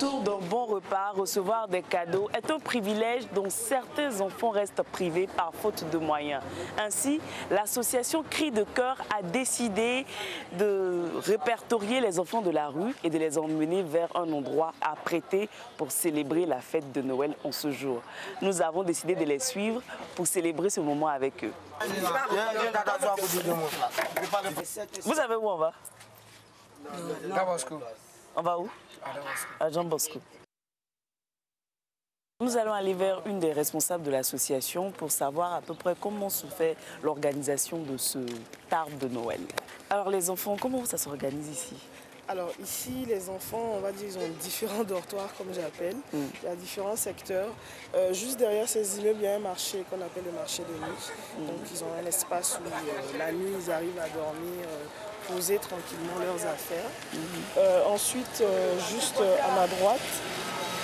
autour d'un bon repas, recevoir des cadeaux est un privilège dont certains enfants restent privés par faute de moyens. Ainsi, l'association Cris de cœur a décidé de répertorier les enfants de la rue et de les emmener vers un endroit à prêter pour célébrer la fête de Noël en ce jour. Nous avons décidé de les suivre pour célébrer ce moment avec eux. Vous savez où on va? On va où? À Jean Bosco. Nous allons aller vers une des responsables de l'association pour savoir à peu près comment se fait l'organisation de ce tard de Noël. Alors les enfants, comment ça s'organise ici? Alors ici, les enfants, on va dire, ils ont différents dortoirs, comme j'appelle. Il y a différents secteurs. Juste derrière ces immeubles, il y a un marché qu'on appelle le marché de nuit. Donc ils ont un espace où la nuit, ils arrivent à dormir, poser tranquillement leurs affaires. Ensuite, juste à ma droite,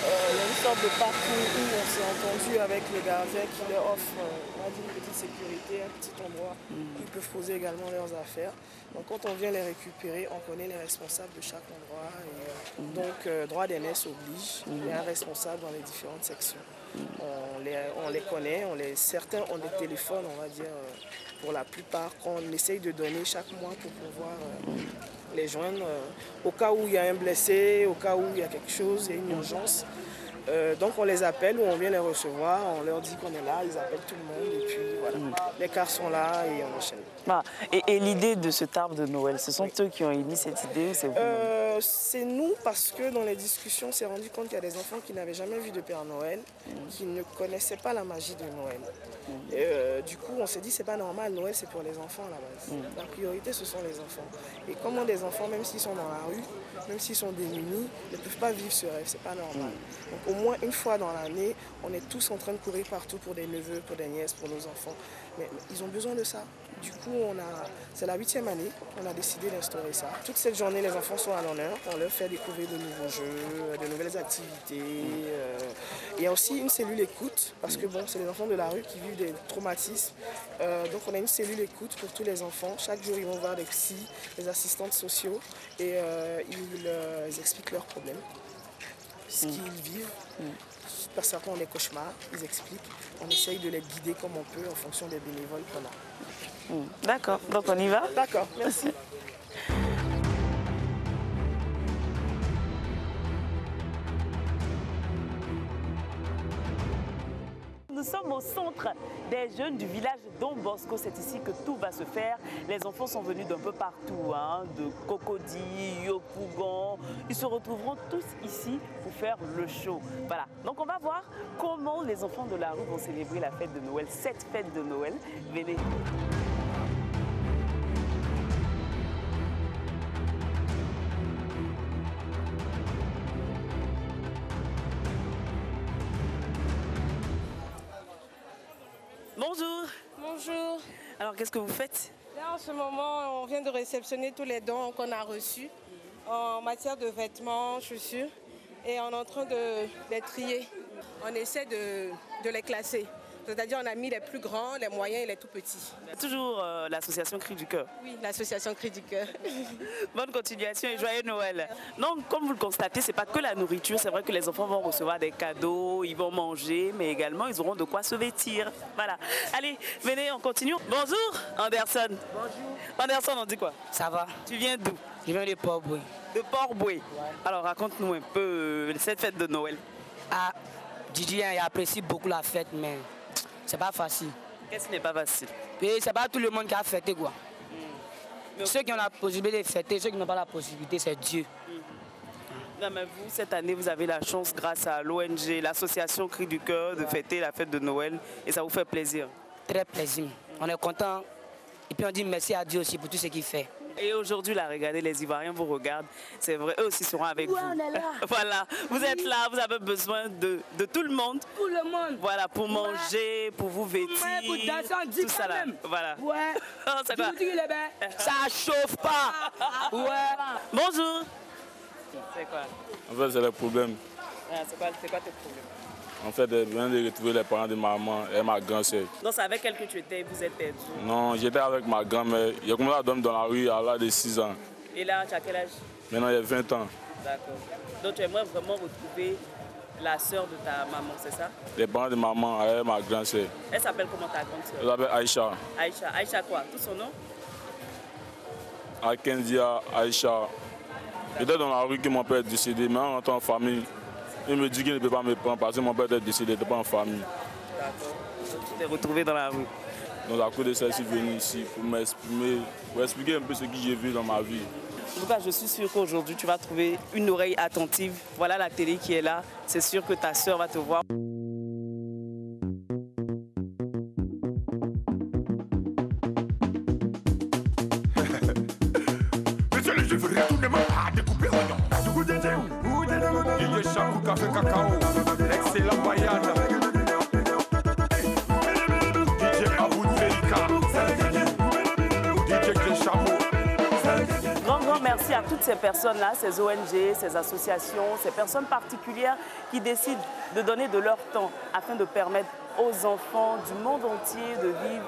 il y a une sorte de parcours où on s'est entendu avec le gardien qui leur offre on va dire, une petite sécurité, un petit endroit où ils peuvent poser également leurs affaires. Donc quand on vient les récupérer, on connaît les responsables de chaque endroit. Et, donc droit d'aînesse oblige, il y a un responsable dans les différentes sections. On les connaît, certains ont des téléphones, on va dire, pour la plupart, qu'on essaye de donner chaque mois pour pouvoir les joindre au cas où il y a un blessé, au cas où il y a quelque chose, il y a une urgence. Donc on les appelle ou on vient les recevoir, on leur dit qu'on est là, ils appellent tout le monde et puis voilà. Les cars sont là et on enchaîne. Ah, et l'idée de cet arbre de Noël, ce sont eux qui ont émis cette idée ou c'est vous? C'est nous parce que dans les discussions on s'est rendu compte qu'il y a des enfants qui n'avaient jamais vu de Père Noël, qui ne connaissaient pas la magie de Noël. Et, du coup on s'est dit c'est pas normal, Noël c'est pour les enfants à la base. La priorité ce sont les enfants. Et comment des enfants, même s'ils sont dans la rue, même s'ils sont démunis, ne peuvent pas vivre ce rêve, c'est pas normal. Donc au moins une fois dans l'année, on est tous en train de courir partout pour des neveux, pour des nièces, pour nos enfants. Mais ils ont besoin de ça. Du coup, c'est la 8e année, on a décidé d'instaurer ça. Toute cette journée, les enfants sont à l'honneur. On leur fait découvrir de nouveaux jeux, de nouvelles activités. Il y a aussi une cellule écoute, parce que bon, c'est les enfants de la rue qui vivent des traumatismes. Donc on a une cellule écoute pour tous les enfants. Chaque jour, ils vont voir des psys, des assistantes sociaux, et ils expliquent leurs problèmes, ce qu'ils vivent. Parce certains ont des cauchemars, ils expliquent. On essaye de les guider comme on peut en fonction des bénévoles qu'on a. D'accord, donc on y va? D'accord, merci. Nous sommes au centre des jeunes du village Don Bosco. C'est ici que tout va se faire. Les enfants sont venus d'un peu partout, de Cocody, Yopougon. Ils se retrouveront tous ici pour faire le show. Voilà. Donc on va voir comment les enfants de la rue vont célébrer la fête de Noël, cette fête de Noël. Venez. Bonjour. Bonjour. Alors, qu'est-ce que vous faites? Là, en ce moment, on vient de réceptionner tous les dons qu'on a reçus en matière de vêtements, chaussures, et on est en train de les trier. On essaie de les classer. C'est-à-dire on a mis les plus grands, les moyens et les tout petits. Toujours l'association Cris du cœur. Oui, l'association Cris du cœur. Bonne continuation et joyeux Noël. Donc, comme vous le constatez, ce n'est pas que la nourriture. C'est vrai que les enfants vont recevoir des cadeaux, ils vont manger, mais également ils auront de quoi se vêtir. Voilà. Allez, venez, on continue. Bonjour, Anderson. Bonjour. Anderson, on dit quoi? Ça va? Tu viens d'où? Je viens de Port-Boué. De Port-Boué. Ouais. Alors, raconte-nous un peu cette fête de Noël. Ah, Didi, il apprécie beaucoup la fête, mais c'est pas facile. Qu'est-ce qui n'est pas facile? Et c'est pas tout le monde qui a fêté, quoi. Ceux qui ont la possibilité de fêter, ceux qui n'ont pas la possibilité, c'est Dieu. Non, mais vous, cette année, vous avez la chance, grâce à l'ONG, l'association Cris du cœur, de fêter la fête de Noël. Et ça vous fait plaisir? Très plaisir. On est content. Et puis on dit merci à Dieu aussi pour tout ce qu'il fait. Et aujourd'hui, là, regardez, les Ivoiriens vous regardent. C'est vrai, eux aussi seront avec vous. On est là. Voilà, vous êtes là, vous avez besoin de tout le monde. Tout le monde. Voilà, pour manger, pour vous vêtir. Pour danser, on dit tout ça là. Voilà. Ouais. C'est quoi? Ça chauffe pas. Ouais. Bonjour. C'est quoi? En fait, c'est le problème. C'est quoi tes problèmes? En fait, je viens de retrouver les parents de ma maman et ma grand-sœur. Donc c'est avec elle que tu étais, vous êtes perdu? Non, j'étais avec ma grand-mère. J'ai commencé à dormir dans la rue à l'âge de 6 ans. Et là, tu as quel âge? Maintenant, j'ai 20 ans. D'accord. Donc tu aimerais vraiment retrouver la sœur de ta maman, c'est ça? Les parents de maman, elle est ma grande sœur. Elle s'appelle comment ta grande sœur? Elle s'appelle Aïcha. Aïcha. Aïcha quoi? Tout son nom? Akendia, Aïcha. J'étais dans la rue que mon père est décédé, mais en rentrant en famille, il me dit qu'il ne peut pas me prendre parce que mon père est décédé, il n'était pas en famille. D'accord. Donc tu t'es retrouvé dans la rue. Donc à cause de ça, je suis venu ici pour m'exprimer, pour expliquer un peu ce que j'ai vu dans ma vie. En tout cas, je suis sûre qu'aujourd'hui, tu vas trouver une oreille attentive. Voilà la télé qui est là. C'est sûr que ta sœur va te voir. Monsieur le juge, retournez-moi à découper oignon. DJ Changou Café Cacao, l'excellent Bayane. DJ Aboud Velika, DJ Cléchamo. Grand merci à toutes ces personnes-là, ces ONG, ces associations, ces personnes particulières qui décident de donner de leur temps afin de permettre aux enfants du monde entier de vivre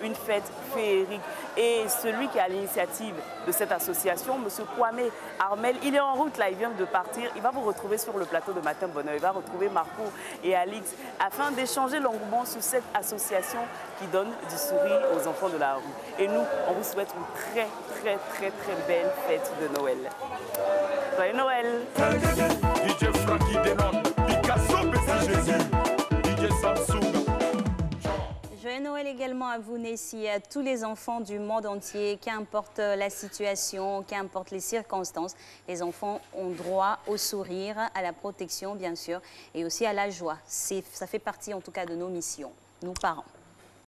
une fête féerique. Et celui qui est à l'initiative de cette association, M. Kwame Armel, il est en route là, il vient de partir. Il va vous retrouver sur le plateau de Matin Bonheur. Il va retrouver Marco et Alix afin d'échanger longuement sur cette association qui donne du sourire aux enfants de la rue. Et nous, on vous souhaite une très belle fête de Noël. Joyeux Noël! DJ Frankie Denon, Picasso, Bessie Jésus, DJ Samsung. Joyeux Noël également à vous, Nessie, et à tous les enfants du monde entier, qu'importe la situation, qu'importe les circonstances. Les enfants ont droit au sourire, à la protection, bien sûr, et aussi à la joie. Ça fait partie, en tout cas, de nos missions, nous parents.